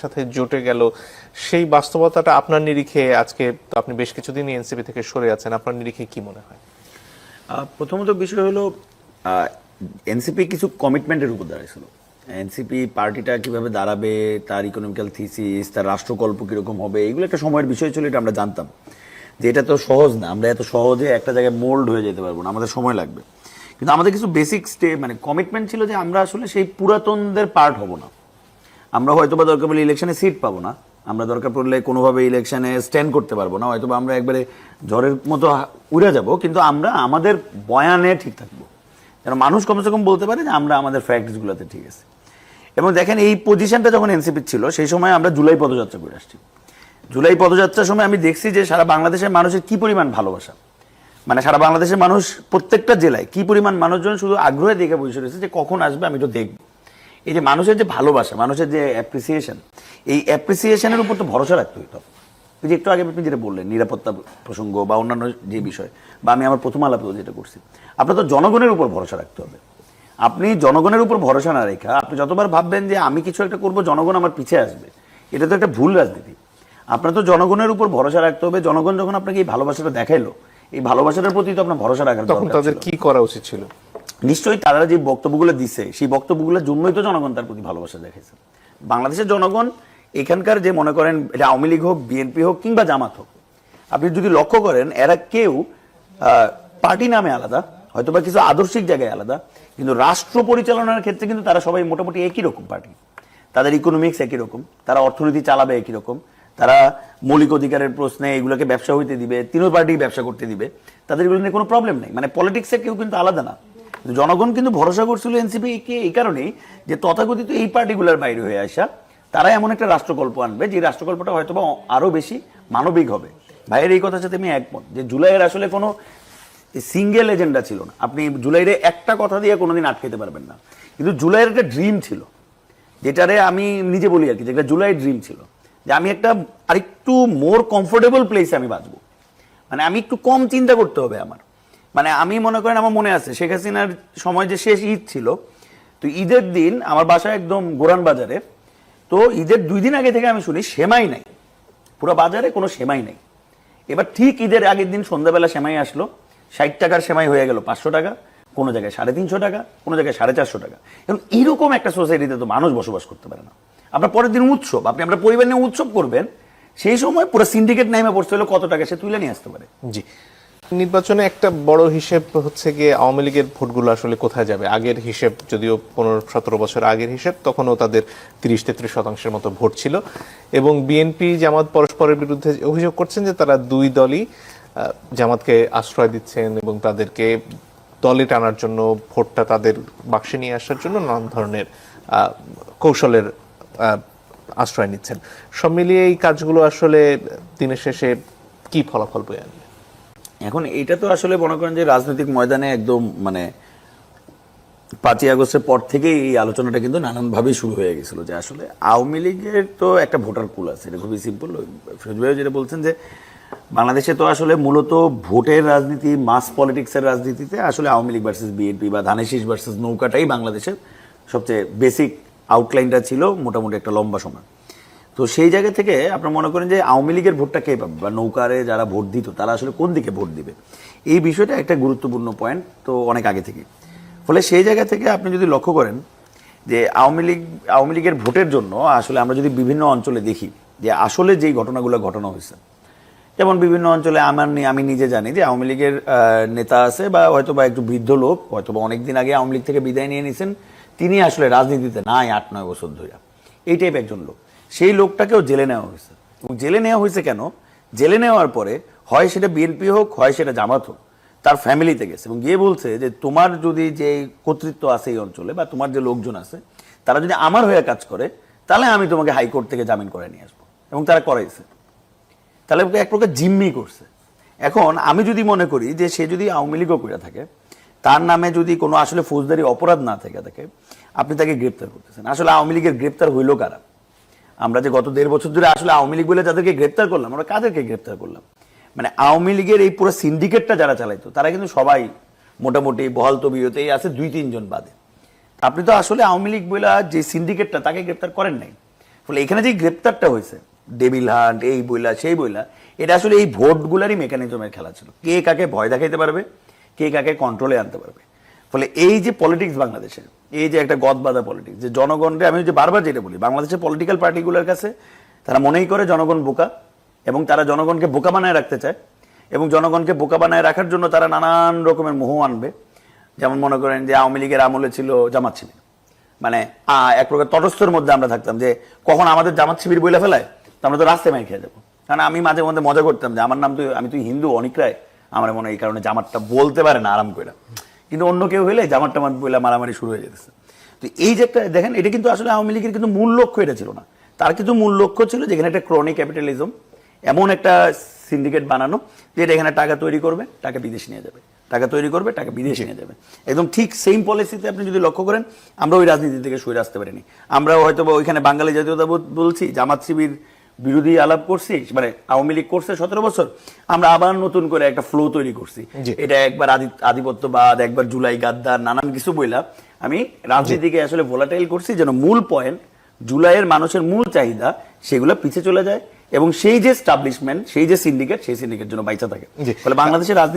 সাথে জোটে গেল, সেই বাস্তবতাটা আপনার নিরিখে, আজকে আপনি বেশ কিছুদিন এনসিপি থেকে সরে আছেন, আপনার নিরিখে কি মনে হয়? প্রথমত বিষয় হলো এনসিপি কিছু কমিটমেন্টের উপর দাঁড়িয়েছিল। এনসিপি পার্টিটা কিভাবে দাঁড়াবে, তার ইকোনমিক্যাল থিসিস, তার রাষ্ট্রকল্প কিরকম হবে, এগুলো একটা সময়ের বিষয় ছিল, এটা আমরা জানতাম যে এটা তো সহজ না, আমরা এত সহজে একটা জায়গায় মোল্ড হয়ে যেতে পারবো না, আমাদের সময় লাগবে। কিন্তু আমাদের কিছু বেসিক মানে কমিটমেন্ট ছিল যে আমরা আসলে সেই পুরাতনদের পার্ট হব না। আমরা হয়তো বা দরকার পড়লে ইলেকশনে সিট পাবো না, আমরা দরকার পড়লে কোনোভাবে ইলেকশনে স্ট্যান্ড করতে পারবো না, হয়তো আমরা একবারে ঝড়ের মতো উড়ে যাব, কিন্তু আমরা আমাদের বয়ানে ঠিক থাকবো, যেন মানুষ কমসে কম বলতে পারে যে আমরা আমাদের প্র্যাকটিসগুলোতে ঠিক আছে। এবং দেখেন এই পজিশনটা যখন এনসিপির ছিল সেই সময় আমরা জুলাই পদযাত্রা করে আসছি। জুলাই পদযাত্রার সময় আমি দেখছি যে সারা বাংলাদেশের মানুষের কি পরিমাণ ভালোবাসা, মানে সারা বাংলাদেশের মানুষ প্রত্যেকটা জেলায় কি পরিমাণ মানুষজন শুধু আগ্রহে দেখে বসে রয়েছে যে কখন আসবে আমি তো দেখব। এই যে মানুষের যে ভালোবাসা, মানুষের যে অ্যাপ্রিসিয়েশন, এই অ্যাপ্রিসিয়েশনের উপর তো ভরসা রাখতে হইতো। যে একটু আগে আপনি যেটা বললেন নিরাপত্তা প্রসঙ্গ বা অন্যান্য যে বিষয়, বা আমি আমার প্রথম আলাপেও যেটা করছি, আপনার তো জনগণের উপর ভরসা রাখতে হবে। আপনি জনগণের উপর ভরসা না রেখা আপনি যতবার ভাববেন যে আমি কিছু একটা করবো জনগণ আমার পিছে আসবে, এটা তো একটা ভুল রাজনীতি। আপনার তো জনগণের উপর ভরসা রাখতে হবে। জনগণ যখন আপনাকে এই ভালোবাসাটা দেখাইলো, এই ভালোবাসাটার প্রতি তো আপনার ভরসা রাখার তখন তাদের কি করা উচিত ছিল? নিশ্চয়ই তারা যে বক্তব্যগুলো দিচ্ছে সেই বক্তব্যগুলোর জন্যই তো জনগণ তার প্রতি ভালোবাসা দেখাইছে। বাংলাদেশের জনগণ এখানকার যে মনে করেন এটা আওয়ামী লীগ হোক, বিএনপি হোক কিংবা জামাত হোক, আপনি যদি লক্ষ্য করেন এরা কেউ পার্টি নামে আলাদা, হয়তো বা কিছু আদর্শিক জায়গায় আলাদা, কিন্তু রাষ্ট্র পরিচালনার ক্ষেত্রে কিন্তু তারা সবাই মোটামুটি একই রকম পার্টি। তাদের ইকোনমিক্স একই রকম, তারা অর্থনীতি চালাবে একই রকম, তারা মৌলিক অধিকারের প্রশ্নে এগুলোকে ব্যবসা হইতে দিবে, তিনও পার্টি ব্যবসা করতে দিবে, তাদের এগুলো নিয়ে কোনো প্রবলেম নেই। মানে পলিটিক্সে কেউ কিন্তু আলাদা না। জনগণ কিন্তু ভরসা করছিল এনসিপি কে এই কারণেই যে তথাকথিত এই পার্টিগুলোর বাইরে হয়ে আসা তারা এমন একটা রাষ্ট্রকল্প আনবে যে রাষ্ট্রকল্পটা হয়তো বা আরো বেশি মানবিক হবে। ভাইয়ের এই কথার সাথে আমি একমত যে জুলাইয়ের আসলে কোনো সিঙ্গেল এজেন্ডা ছিল না। আপনি জুলাইয়ের একটা কথা দিয়ে কোনোদিন আটকাতে পারবেন না, কিন্তু জুলাইয়ের একটা ড্রিম ছিল, যেটারে আমি নিজে বলি আর কি, যেটা জুলাইয়ের ড্রিম ছিল যে আমি একটা আরেকটু মোর কমফোর্টেবল প্লেসে আমি বাঁচবো, মানে আমি একটু কম চিন্তা করতে হবে আমার। মানে আমি মনে করেন আমার মনে আছে শেখ হাসিনার সময় যে শেষ ঈদ ছিল, তো ঈদের দিন আমার বাসা একদম গোরান বাজারে, তো ঈদের 2 দিন আগে থেকে আমি শুনি সেমাই নাই, পুরো বাজারে কোনো সেমাই নাই। এবার ঠিক ঈদের আগের দিন সন্ধ্যাবেলা সেমাই আসলো, 60 টাকার সেমাই হয়ে গেল 500 টাকা, কোনো জায়গায় 350 টাকা, কোনো জায়গায় 450 টাকা। এবং এরকম একটা সোসাইটিতে তো মানুষ বসবাস করতে পারে না। আপনার পরের দিন উৎসব, আপনি আপনার পরিবার নিয়ে উৎসব করবেন, সেই সময় পুরো সিন্ডিকেট নামে পড়তে হলে কত টাকা সে তুলে নিয়ে আসতে পারে। জি, নির্বাচনে একটা বড় হিসেব হচ্ছে গিয়ে আওয়ামী লীগের ভোটগুলো আসলে কোথায় যাবে। আগের হিসেব যদিও 15-17 বছর আগের হিসেব, তখনও তাদের 30-33% মতো ভোট ছিল, এবং বিএনপি জামাত পরস্পরের বিরুদ্ধে অভিযোগ করছেন যে তারা দুই দলই জামাতকে আশ্রয় দিচ্ছেন এবং তাদেরকে দলে টানার জন্য, ভোটটা তাদের বাক্সে নিয়ে আসার জন্য নানান ধরনের কৌশলের আশ্রয় নিচ্ছেন। সব মিলিয়ে এই কাজগুলো আসলে দিনের শেষে কি ফলাফল বয়ে আনবে? এখন এটা তো আসলে মনে করেন যে রাজনৈতিক ময়দানে একদম মানে 5ই আগস্টের পর থেকেই এই আলোচনাটা কিন্তু নানানভাবেই শুরু হয়ে গেছিল যে আসলে আওয়ামী লীগের তো একটা ভোটার পুল আছে, এটা খুবই সিম্পল। ফিরোজ ভাই যেটা বলছেন যে বাংলাদেশে তো আসলে মূলত ভোটের রাজনীতি, মাস পলিটিক্সের রাজনীতিতে আসলে আওয়ামী লীগ ভার্সেস বিএনপি বা ধানের শীষ ভার্সেস নৌকাটাই বাংলাদেশের সবচেয়ে বেসিক আউটলাইনটা ছিল মোটামুটি একটা লম্বা সময়। তো সেই জায়গা থেকে আপনার মনে করেন যে আওয়ামী লীগের ভোটটা কে পাবে বা নৌকারে যারা ভোট দিত তারা আসলে কোন দিকে ভোট দিবে, এই বিষয়টা একটা গুরুত্বপূর্ণ পয়েন্ট তো অনেক আগে থেকে। ফলে সেই জায়গা থেকে আপনি যদি লক্ষ্য করেন যে আওয়ামী লীগের ভোটের জন্য আসলে আমরা যদি বিভিন্ন অঞ্চলে দেখি যে আসলে যেই ঘটনাগুলো ঘটানো হয়েছে, যেমন বিভিন্ন অঞ্চলে আমি নিজে জানি যে আওয়ামী লীগের নেতা আছে বা হয়তো বা একটু বৃদ্ধ লোক, হয়তো বা অনেকদিন আগে আওয়ামী লীগ থেকে বিদায় নিয়ে নিয়েছেন, তিনি আসলে রাজনীতিতে নাই 8-9 বছর ধরে, এই টাইপ একজন লোক। সেই লোকটাকেও জেলে নেওয়া হয়েছে। এবং জেলে নেওয়া হয়েছে কেন? জেলে নেওয়ার পরে হয় সেটা বিএনপি হোক, হয় সেটা জামাত হোক, তার ফ্যামিলিতে গেছে এবং গিয়ে বলছে যে তোমার যদি যে কর্তৃত্ব আছে এই অঞ্চলে বা তোমার যে লোকজন আছে তারা যদি আমার হয়ে কাজ করে তাহলে আমি তোমাকে হাইকোর্ট থেকে জামিন করে নিয়ে আসবো। এবং তারা করাইছে, তাহলে এক প্রকার জিম্মি করছে। এখন আমি যদি মনে করি যে সে যদি আওয়ামী লীগও করে থাকে, তার নামে যদি কোনো আসলে ফৌজদারি অপরাধ না থেকে থাকে, আপনি তাকে গ্রেপ্তার করতেছেন। আসলে আওয়ামী লীগের গ্রেপ্তার হইল কারা? আমরা যে গত 1.5 বছর ধরে আসলে আওয়ামী লীগ বলে যাদেরকে গ্রেপ্তার করলাম, আমরা কাদেরকে গ্রেপ্তার করলাম? মানে আওয়ামী লীগের এই পুরো সিন্ডিকেটটা যারা চালাইতো তারা কিন্তু সবাই মোটামুটি বহাল তবিয়তেই আছে, 2-3 জন বাদে। আপনি তো আসলে আওয়ামী লীগ বলে যে সিন্ডিকেটটা তাকে গ্রেপ্তার করেন নাই। ফলে এখানে যে গ্রেপ্তারটা হয়েছে ডেভিল হান্ট এই বইলা সেই বইলা, এটা আসলে এই ভোটগুলারই মেকানিজমের খেলা ছিল, কে কাকে ভয় দেখাইতে পারবে, কে কাকে কন্ট্রোলে আনতে পারবে। ফলে এই যে পলিটিক্স বাংলাদেশের, এই যে একটা গদবাঁধা পলিটিক্স, যে জনগণকে, আমি যে বারবার যেটা বলি, বাংলাদেশের পলিটিক্যাল পার্টিগুলোর কাছে তারা মনেই করে জনগণ বোকা, এবং তারা জনগণকে বোকা বানায় রাখতে চায়, এবং জনগণকে বোকা বানায় রাখার জন্য তারা নানান রকমের মোহ আনবে। যেমন মনে করেন যে আওয়ামী লীগের আমলে ছিল জামাত শিবির, মানে এক প্রকার তটস্থের মধ্যে আমরা থাকতাম, যে কখন আমাদের জামাত শিবির বইলা ফেলায় তো আমরা তো রাস্তায় মাই খেয়ে যাবো। কারণ আমি মাঝে মধ্যে মজা করতাম যে আমার নাম তুই, আমি তুই হিন্দু অনেক রায়, আমার মনে হয় এই কারণে জামাতটা বলতে পারে না আরাম করে, কিন্তু অন্য কেউ হইলে জামাত টামাত বইলা মারামারি শুরু হয়ে যেতেছে। তো এই যে একটা দেখেন, এটা কিন্তু আসলে আওয়ামী লীগের কিন্তু মূল লক্ষ্য এটা ছিল না, তার কিন্তু মূল লক্ষ্য ছিল যেখানে একটা ক্রনিক ক্যাপিটালিজম, এমন একটা সিন্ডিকেট বানানো যেটা এখানে টাকা তৈরি করবে, টাকা বিদেশ নিয়ে যাবে, টাকা তৈরি করবে, টাকা বিদেশে নিয়ে যাবে। একদম ঠিক সেম পলিসিতে আপনি যদি লক্ষ্য করেন, আমরা ওই রাজনীতি থেকে সরে আসতে পারিনি। আমরা হয়তো ওইখানে বাঙালি জাতীয়তাবাদ বলছি, জামাত শিবির বিরোধী আলাপ করছি, মানে আওয়ামী লীগ করছে 17 বছর, আমরা আবার নতুন করে একটা ফ্লো তৈরি করছি। এটা একবার আধিপত্যবাদ, একবার জুলাই গাদ্দার, নানান কিছু বইলা আমি রাজনীতিকে আসলে ভোলাটাইল করছি, যেন মূল পয়েন্ট জুলাইয়ের মানুষের মূল চাহিদা সেগুলো পিছিয়ে চলে যায়, এবং সেই যে স্টাবলিশমেন্ট, সেই যে সিন্ডিকেট, সেই সিন্ডিকেট যেন বাইচা থাকে। ফলে বাংলাদেশের রাজনীতি